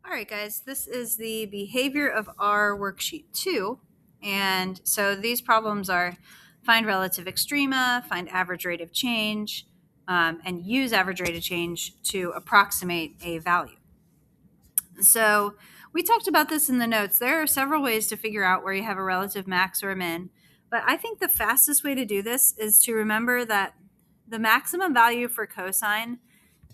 All right, guys, this is the behavior of R worksheet 2. And so these problems are find relative extrema, find average rate of change, and use average rate of change to approximate a value. So we talked about this in the notes. There are several ways to figure out where you have a relative max or a min, but I think the fastest way to do this is to remember that the maximum value for cosine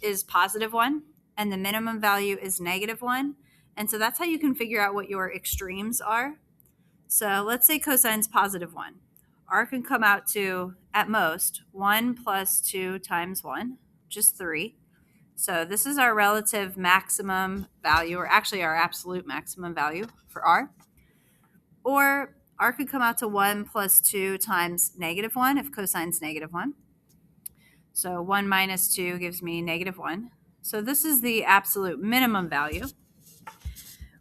is +1 and the minimum value is -1. And so that's how you can figure out what your extremes are. So let's say cosine's +1. R can come out to, at most, 1 plus 2 times 1, which is 3. So this is our relative maximum value, or actually our absolute maximum value for R. Or R could come out to 1 plus 2 times -1 if cosine's -1. So 1 minus 2 gives me -1. So this is the absolute minimum value.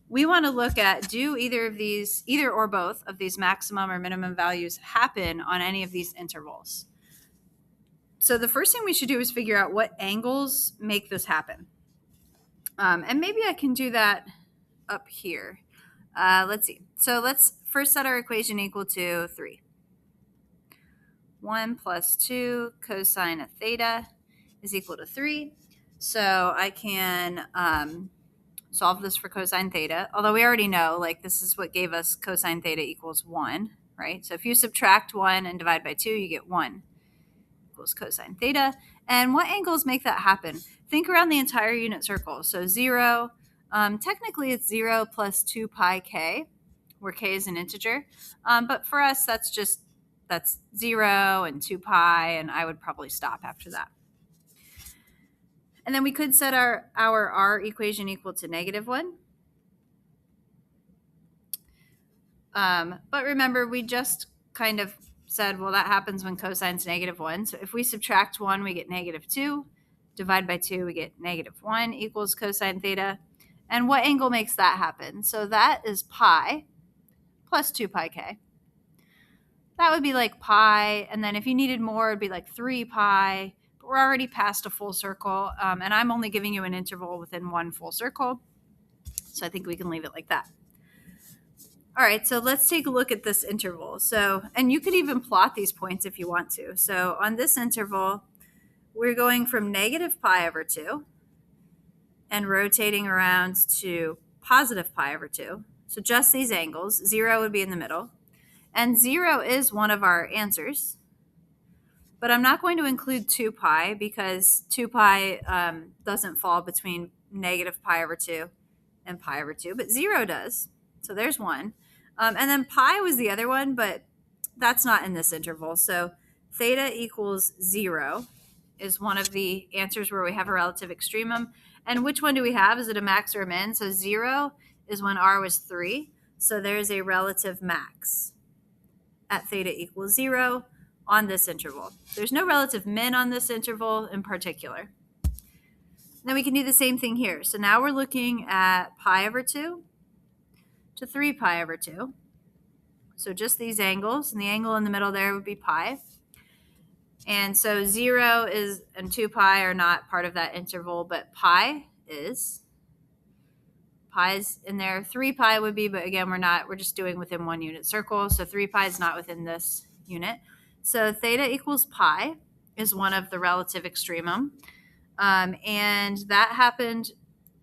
We want to look at, do either or both of these maximum or minimum values happen on any of these intervals? So the first thing we should do is figure out what angles make this happen. And maybe I can do that up here. Let's see. So let's first set our equation equal to 3. 1 plus 2 cosine of theta is equal to 3. So I can solve this for cosine theta, although we already know, like, this is what gave us cosine theta equals 1, right? So if you subtract 1 and divide by 2, you get 1 equals cosine theta. And what angles make that happen? Think around the entire unit circle. So 0, technically it's 0 plus 2 pi k, where k is an integer. But for us, that's 0 and 2 pi, and I would probably stop after that. And then we could set our R equation equal to -1. But remember, we just kind of said, well, that happens when cosine's -1. So if we subtract 1, we get -2. Divide by 2, we get -1 equals cosine theta. And what angle makes that happen? So that is pi plus 2 pi k. That would be like pi. And then if you needed more, it'd be like 3 pi. But we're already past a full circle. And I'm only giving you an interval within one full circle. So I think we can leave it like that. All right, so let's take a look at this interval. So, and you could even plot these points if you want to. So on this interval, we're going from -pi/2 and rotating around to +pi/2. So just these angles. 0 would be in the middle. And 0 is one of our answers. But I'm not going to include 2 pi because 2 pi doesn't fall between -pi/2 and pi/2, but 0 does. So there's one. And then pi was the other one, but that's not in this interval. So theta equals 0 is one of the answers where we have a relative extremum. And which one do we have? Is it a max or a min? So 0 is when R was 3. So there's a relative max at theta equals 0 on this interval. There's no relative min on this interval in particular. Then we can do the same thing here. So now we're looking at pi/2 to 3 pi/2. So just these angles, and the angle in the middle there would be pi. And so 0 is and 2 pi are not part of that interval, but pi is. Pi is in there. 3 pi would be, but again, we're just doing within one unit circle. So 3 pi is not within this unit. So theta equals pi is one of the relative extremum. And that happened,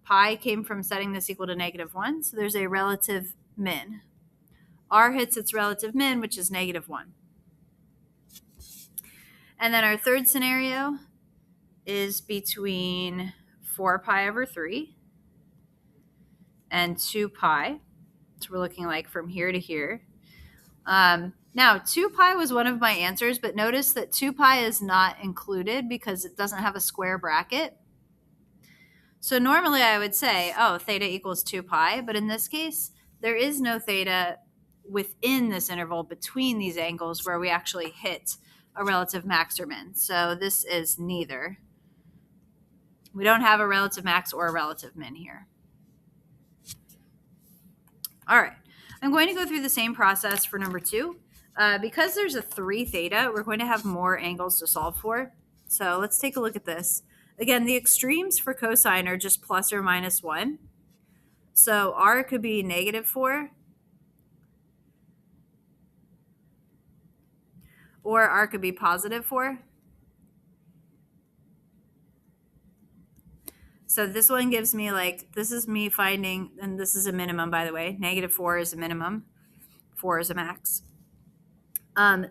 pi came from setting this equal to -1. So there's a relative min. R hits its relative min, which is -1. And then our third scenario is between 4 pi/3 and 2 pi. So we're looking like from here to here. Now, 2 pi was one of my answers, but notice that 2 pi is not included because it doesn't have a square bracket. So normally I would say, oh, theta equals 2 pi, but in this case, there is no theta within this interval between these angles where we actually hit a relative max or min. So this is neither. We don't have a relative max or a relative min here. All right, I'm going to go through the same process for number 2. Because there's a 3 theta, we're going to have more angles to solve for. So let's take a look at this. Again, the extremes for cosine are just plus or minus 1. So r could be -4, or r could be +4. So this one gives me like, this is me finding, and this is a minimum, by the way. -4 is a minimum, 4 is a max.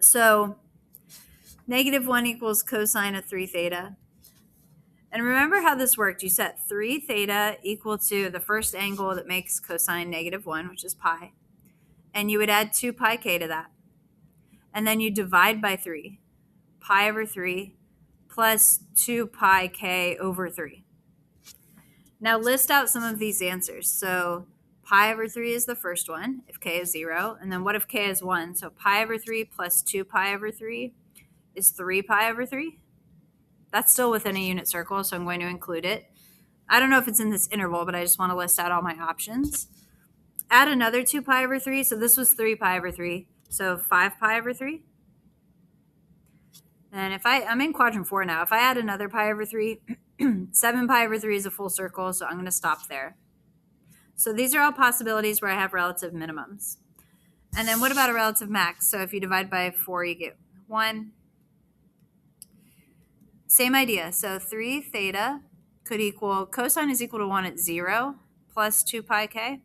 So -1 equals cosine of 3 theta. And remember how this worked. You set 3 theta equal to the first angle that makes cosine -1, which is pi. And you would add 2 pi k to that. And then you divide by 3. Pi over 3 plus 2 pi k over 3. Now list out some of these answers. So pi over 3 is the first one, if k is 0. And then what if k is 1? So pi over 3 plus 2 pi over 3 is 3 pi over 3. That's still within a unit circle, so I'm going to include it. I don't know if it's in this interval, but I just want to list out all my options. Add another 2 pi over 3. So this was 3 pi over 3. So 5 pi over 3. And if I'm in quadrant 4 now. If I add another pi over 3, 7 pi over 3 is a full circle, so I'm going to stop there. So these are all possibilities where I have relative minimums. And then what about a relative max? So if you divide by 4, you get 1. Same idea. So 3 theta could equal, cosine is equal to 1 at 0 plus 2 pi k.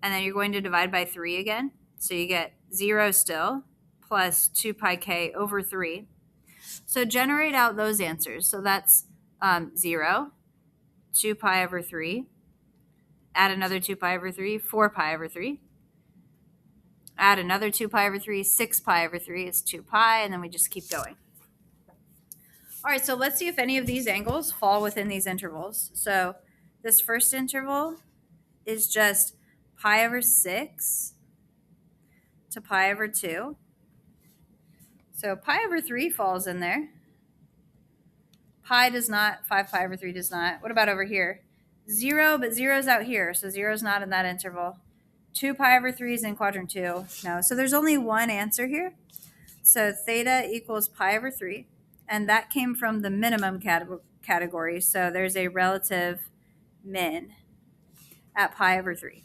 And then you're going to divide by 3 again. So you get 0 still plus 2 pi k over 3. So generate out those answers. So that's 0, 2 pi over 3. Add another 2 pi over 3, 4 pi over 3. Add another 2 pi over 3, 6 pi over 3 is 2 pi, and then we just keep going. All right, so let's see if any of these angles fall within these intervals. So this first interval is just pi over 6 to pi over 2. So pi over 3 falls in there. Pi does not. 5 pi over 3 does not. What about over here? 0, but 0 is out here, so 0 is not in that interval. 2 pi over 3 is in quadrant 2. No, so there's only one answer here. So theta equals pi over 3, and that came from the minimum category, so there's a relative min at pi over 3.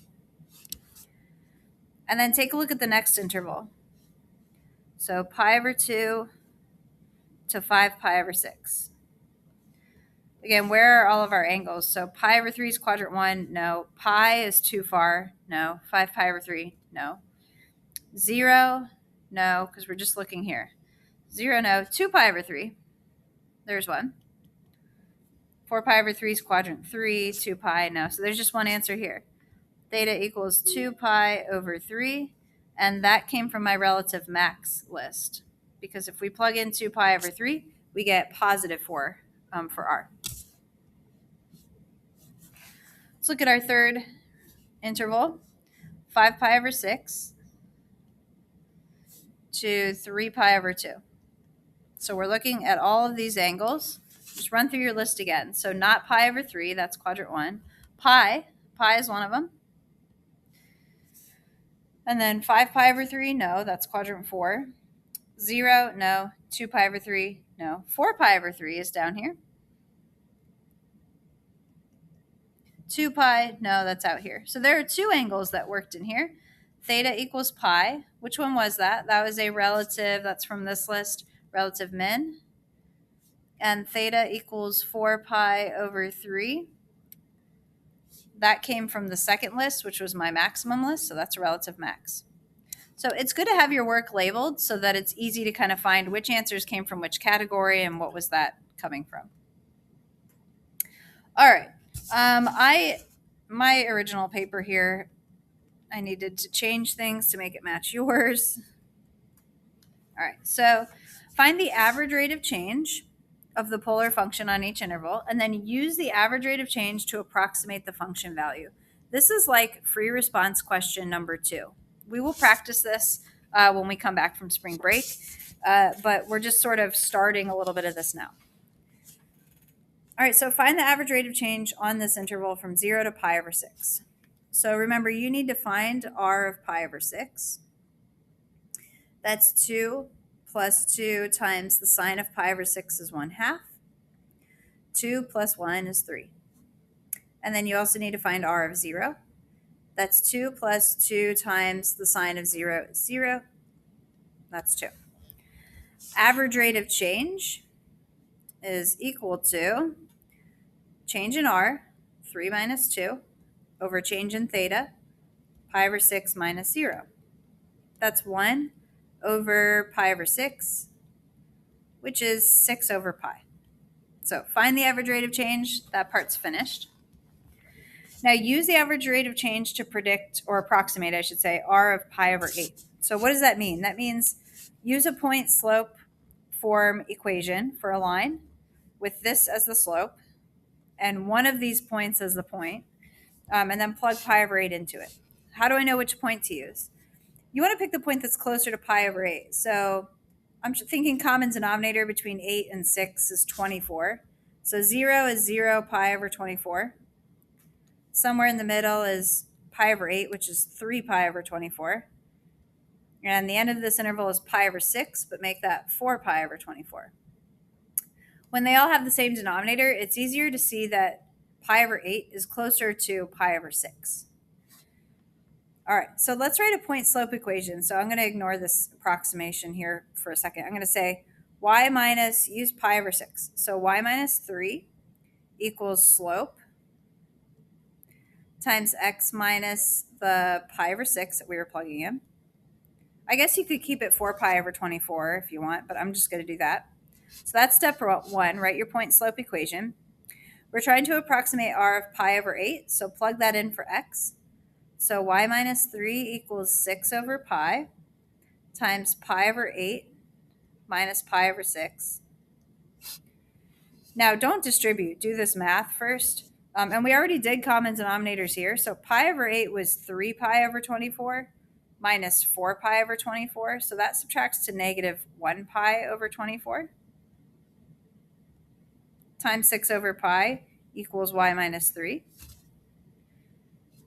And then take a look at the next interval. So pi over 2 to 5 pi over 6. Again, where are all of our angles? So pi over 3 is quadrant 1. No. Pi is too far. No. 5 pi over 3. No. 0. No, because we're just looking here. 0. No. 2 pi over 3. There's one. 4 pi over 3 is quadrant 3. 2 pi. No. So there's just one answer here. Theta equals 2 pi over 3. And that came from my relative max list. Because if we plug in 2 pi over 3, we get positive 4 for r. Let's look at our third interval, 5 pi over 6 to 3 pi over 2. So we're looking at all of these angles. Just run through your list again. So not pi over 3, that's quadrant 1. Pi is one of them. And then 5 pi over 3, no, that's quadrant 4. 0, no. 2 pi over 3, no. 4 pi over 3 is down here. 2 pi, no, that's out here. So there are two angles that worked in here. Theta equals pi. Which one was that? That was a relative, that's from this list, relative min. And theta equals 4 pi over 3. That came from the second list, which was my maximum list, so that's a relative max. So it's good to have your work labeled so that it's easy to kind of find which answers came from which category and what was that coming from. All right. My original paper here, I needed to change things to make it match yours. All right, so find the average rate of change of the polar function on each interval, and then use the average rate of change to approximate the function value. This is like free response question number 2. We will practice this when we come back from spring break, but we're just sort of starting a little bit of this now. All right, so find the average rate of change on this interval from 0 to pi over 6. So remember, you need to find r of pi over 6. That's 2 plus 2 times the sine of pi over 6 is 1/2. 2 plus 1 is 3. And then you also need to find r of 0. That's 2 plus 2 times the sine of 0 is 0. That's 2. Average rate of change is equal to change in r, 3 minus 2, over change in theta, pi over 6 minus 0. That's 1 over pi over 6, which is 6 over pi. So find the average rate of change. That part's finished. Now use the average rate of change to predict, or approximate, I should say, r of pi over 8. So what does that mean? That means use a point slope form equation for a line with this as the slope and one of these points as the point, and then plug pi over 8 into it. How do I know which point to use? You want to pick the point that's closer to pi over 8. So I'm thinking common denominator between 8 and 6 is 24. So 0 is 0 pi over 24. Somewhere in the middle is pi over 8, which is 3 pi over 24. And the end of this interval is pi over 6, but make that 4 pi over 24. When they all have the same denominator, it's easier to see that pi over 8 is closer to pi over 6. All right, so let's write a point slope equation. So I'm going to ignore this approximation here for a second. I'm going to say y minus, use pi over 6. So y minus 3 equals slope times x minus the pi over 6 that we were plugging in. I guess you could keep it 4 pi over 24 if you want, but I'm just going to do that. So that's step 1, write your point slope equation. We're trying to approximate r of pi over 8, so plug that in for x. So y minus 3 equals 6 over pi times pi over 8 minus pi over 6. Now don't distribute, do this math first. And we already did common denominators here. So pi over 8 was 3 pi over 24 minus 4 pi over 24. So that subtracts to negative 1 pi over 24 times 6 over pi equals y minus 3.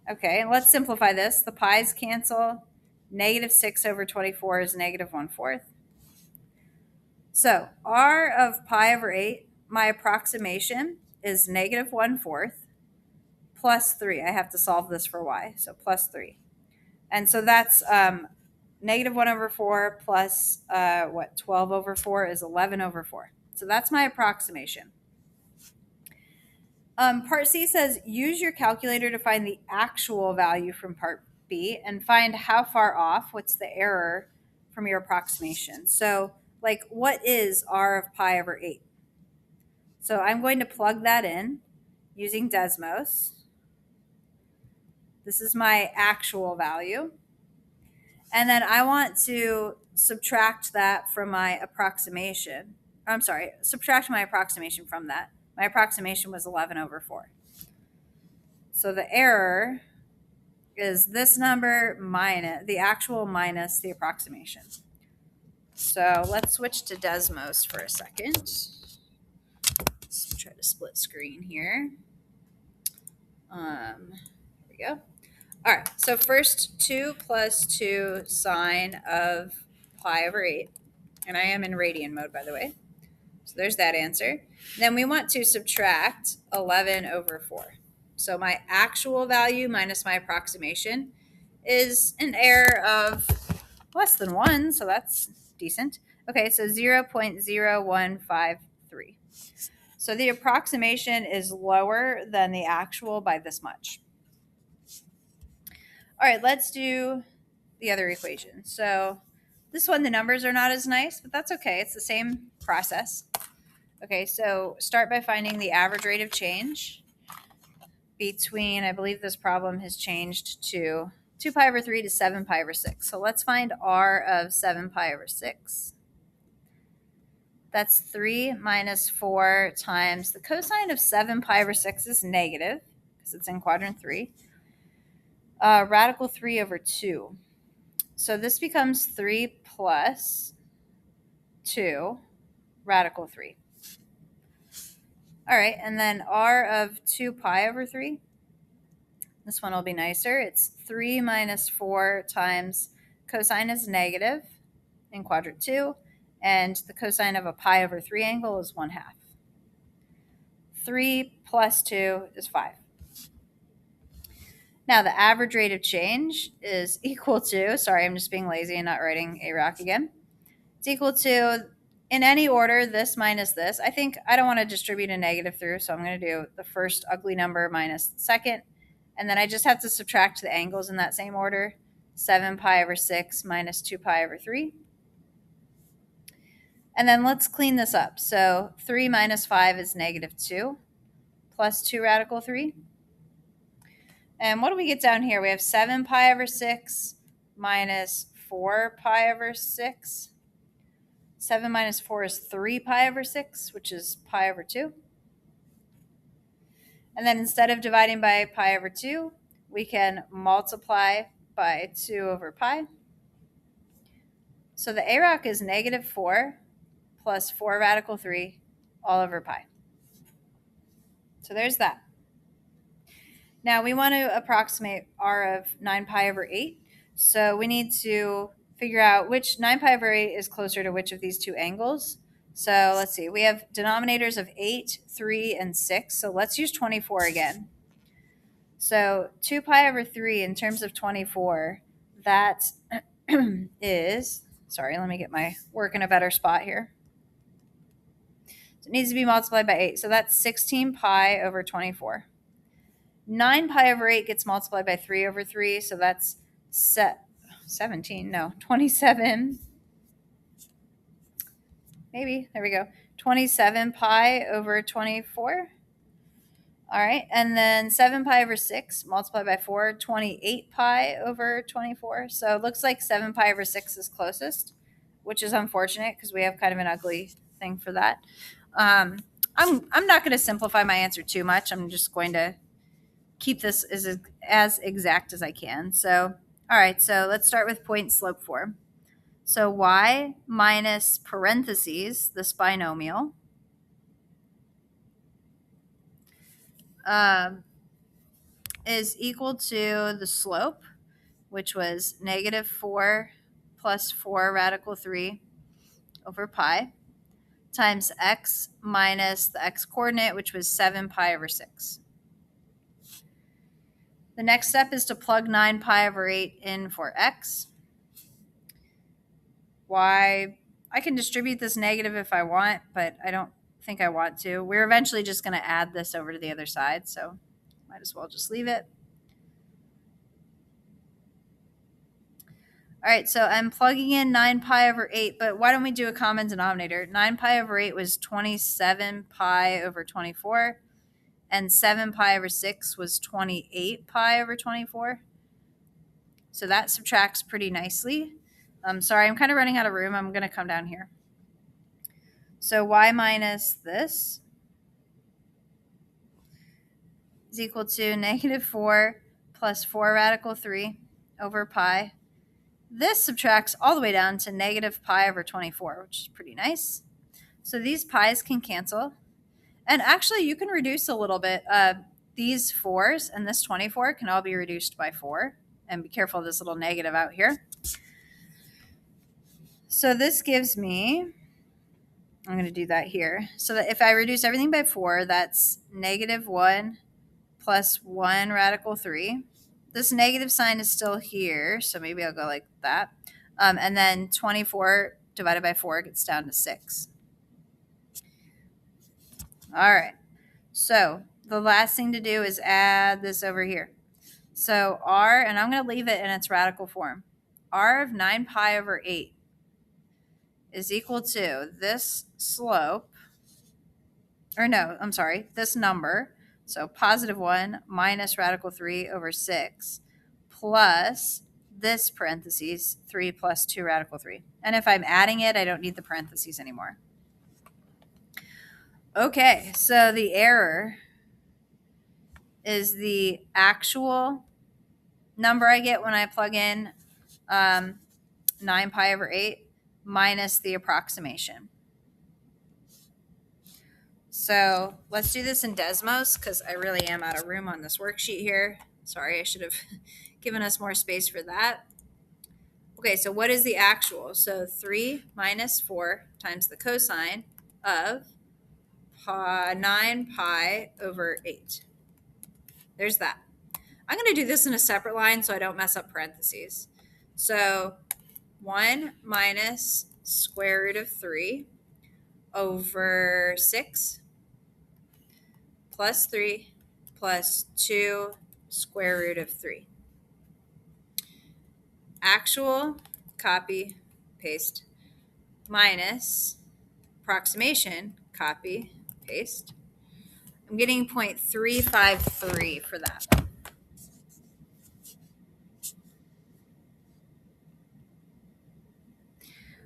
Okay, and let's simplify this. The pi's cancel. Negative 6 over 24 is negative 1/4. So r of pi over 8, my approximation is negative 1/4 plus 3. I have to solve this for y, so plus 3. And so that's negative 1 over 4 plus 12 over 4 is 11 over 4. So that's my approximation. Part C says use your calculator to find the actual value from part B and find how far off, what's the error from your approximation. So like what is r of pi over 8? So I'm going to plug that in using Desmos. This is my actual value. And then I want to subtract that from my approximation. I'm sorry, subtract my approximation from that. My approximation was 11 over 4. So the error is this number minus the actual minus the approximation. So let's switch to Desmos for a second. Let's try to split screen here. Here we go. All right, so first 2 plus 2 sine of pi over 8. And I am in radian mode, by the way. So there's that answer. Then we want to subtract 11 over 4. So my actual value minus my approximation is an error of less than 1, so that's decent. Okay, so 0.0153. So the approximation is lower than the actual by this much. All right, let's do the other equation. So this one, the numbers are not as nice, but that's okay. It's the same process. Okay, so start by finding the average rate of change between, I believe this problem has changed to 2 pi over 3 to 7 pi over 6. So let's find r of 7 pi over 6. That's 3 minus 4 times the cosine of 7 pi over 6 is negative because it's in quadrant 3. Radical 3 over 2. So this becomes 3 plus 2 radical 3. All right, and then r of 2 pi over 3. This one will be nicer. It's 3 minus 4 times cosine is negative in quadrant 2, and the cosine of a pi over 3 angle is 1/2. 3 plus 2 is 5. Now the average rate of change is equal to, sorry, I'm just being lazy and not writing AROC again. It's equal to, in any order, this minus this. I think I don't want to distribute a negative through, so I'm going to do the first ugly number minus the second. And then I just have to subtract the angles in that same order. 7 pi over 6 minus 2 pi over 3. And then let's clean this up. So 3 minus 5 is negative 2 plus 2 radical 3. And what do we get down here? We have 7 pi over 6 minus 4 pi over 6. 7 minus 4 is 3 pi over 6, which is pi over 2. And then instead of dividing by pi over 2, we can multiply by 2 over pi. So the AROC is negative 4 plus 4 radical 3 all over pi. So there's that. Now we want to approximate r of 9 pi over 8. So we need to figure out which 9 pi over 8 is closer to which of these two angles. So let's see. We have denominators of 8, 3, and 6. So let's use 24 again. So 2 pi over 3 in terms of 24, that is, sorry, let me get my work in a better spot here. So it needs to be multiplied by 8. So that's 16 pi over 24. 9 pi over 8 gets multiplied by 3 over 3, so that's 27. Maybe, there we go. 27 pi over 24. All right, and then 7 pi over 6 multiplied by 4, 28 pi over 24. So it looks like 7 pi over 6 is closest, which is unfortunate because we have kind of an ugly thing for that. I'm not going to simplify my answer too much. I'm just going to keep this as exact as I can. So, all right, so let's start with point slope form. So y minus parentheses, this binomial, is equal to the slope, which was negative 4 plus 4 radical 3 over pi, times x minus the x coordinate, which was 7 pi over 6. The next step is to plug 9 pi over 8 in for x. Y, I can distribute this negative if I want, but I don't think I want to. We're eventually just going to add this over to the other side, so might as well just leave it. All right, so I'm plugging in 9 pi over 8, but why don't we do a common denominator? 9 pi over 8 was 27 pi over 24, and 7 pi over 6 was 28 pi over 24. So that subtracts pretty nicely. Sorry, I'm kind of running out of room. I'm going to come down here. So y minus this is equal to negative 4 plus 4 radical 3 over pi. This subtracts all the way down to negative pi over 24, which is pretty nice. So these pi's can cancel. And actually, you can reduce a little bit. These 4s and this 24 can all be reduced by 4. And be careful of this little negative out here. So this gives me, I'm going to do that here. So that if I reduce everything by 4, that's negative 1 plus 1 radical 3. This negative sign is still here, so maybe I'll go like that. And then 24 divided by 4 gets down to 6. All right. So the last thing to do is add this over here. So r, and I'm going to leave it in its radical form. R of 9 pi over 8 is equal to this slope, or no, I'm sorry, this number. So positive 1 minus radical 3 over 6 plus this parentheses 3 plus 2 radical 3. And if I'm adding it, I don't need the parentheses anymore. Okay, so the error is the actual number I get when I plug in 9 pi over 8 minus the approximation. So let's do this in Desmos because I really am out of room on this worksheet here. Sorry, I should have given us more space for that. Okay, so what is the actual? So 3 minus 4 times the cosine of 9 pi over 8. There's that. I'm going to do this in a separate line so I don't mess up parentheses. So 1 minus square root of 3 over 6 plus 3 plus 2 square root of 3. Actual, copy, paste, minus approximation, copy, paste. I'm getting 0.353 for that.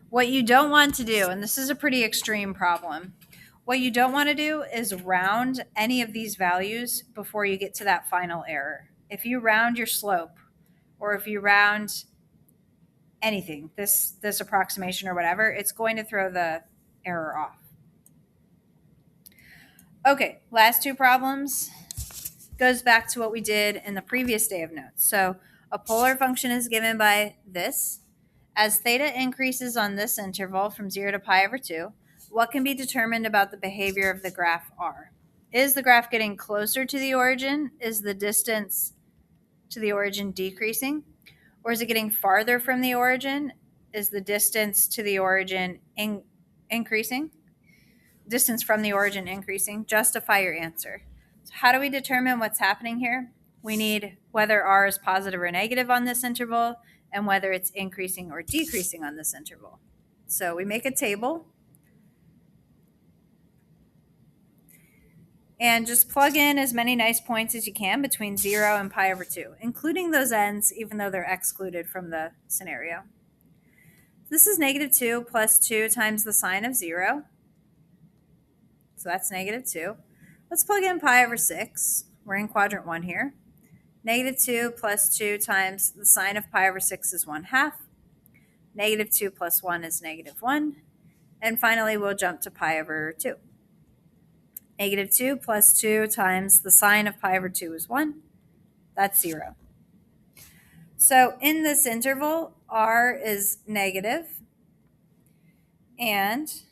What you don't want to do, and this is a pretty extreme problem, what you don't want to do is round any of these values before you get to that final error. If you round your slope, or if you round anything, this approximation or whatever, it's going to throw the error off. Okay, last two problems goes back to what we did in the previous day of notes. So a polar function is given by this. As theta increases on this interval from 0 to pi over 2, what can be determined about the behavior of the graph r? Is the graph getting closer to the origin? Is the distance to the origin decreasing? Or is it getting farther from the origin? Is the distance to the origin increasing? Distance from the origin increasing? Justify your answer. So how do we determine what's happening here? We need whether r is positive or negative on this interval, and whether it's increasing or decreasing on this interval. So we make a table and just plug in as many nice points as you can between 0 and pi over 2, including those ends, even though they're excluded from the scenario. This is negative 2 plus 2 times the sine of 0. So that's negative 2. Let's plug in pi over 6. We're in quadrant 1 here. Negative 2 plus 2 times the sine of pi over 6 is 1/2. Negative 2 plus 1 is negative 1. And finally, we'll jump to pi over 2. Negative 2 plus 2 times the sine of pi over 2 is 1. That's 0. So in this interval, r is negative and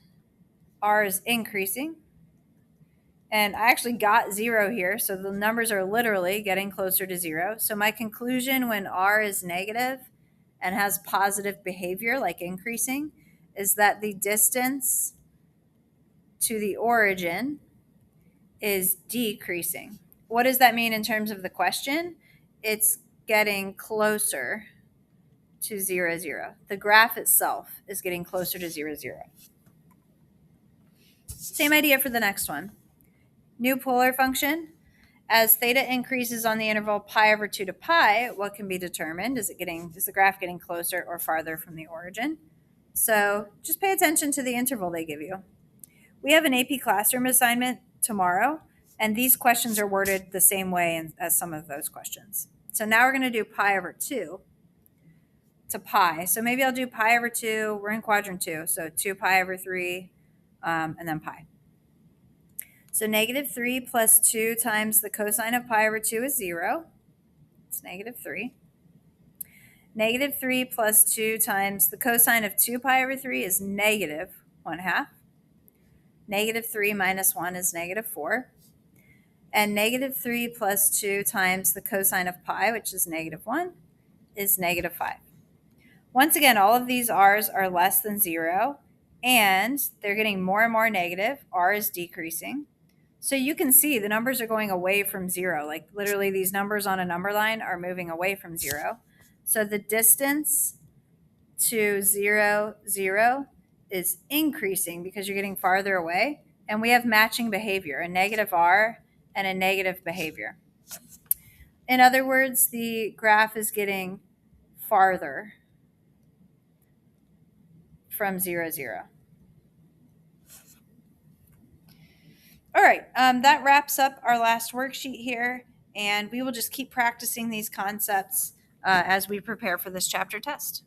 r is increasing. And I actually got 0 here, so the numbers are literally getting closer to 0. So my conclusion when r is negative and has positive behavior, like increasing, is that the distance to the origin is decreasing. What does that mean in terms of the question? It's getting closer to 0, 0. The graph itself is getting closer to 0, 0. Same idea for the next one. New polar function. As theta increases on the interval pi over 2 to pi, what can be determined? Is the graph getting closer or farther from the origin? So just pay attention to the interval they give you. We have an AP Classroom assignment tomorrow, and these questions are worded the same way as some of those questions. So now we're going to do pi over 2 to pi. So maybe I'll do pi over 2. We're in quadrant 2, so 2 pi over 3, and then pi. So negative 3 plus 2 times the cosine of pi over 2 is 0. It's negative 3. Negative 3 plus 2 times the cosine of 2 pi over 3 is negative 1/2. Negative 3 minus 1 is negative 4. And negative 3 plus 2 times the cosine of pi, which is negative 1, is negative 5. Once again, all of these r's are less than 0, and they're getting more and more negative. R is decreasing. So you can see the numbers are going away from 0. Like literally these numbers on a number line are moving away from 0. So the distance to 0, 0 is increasing because you're getting farther away. And we have matching behavior, a negative r and a negative behavior. In other words, the graph is getting farther from 0, 0. All right, that wraps up our last worksheet here, and we will just keep practicing these concepts as we prepare for this chapter test.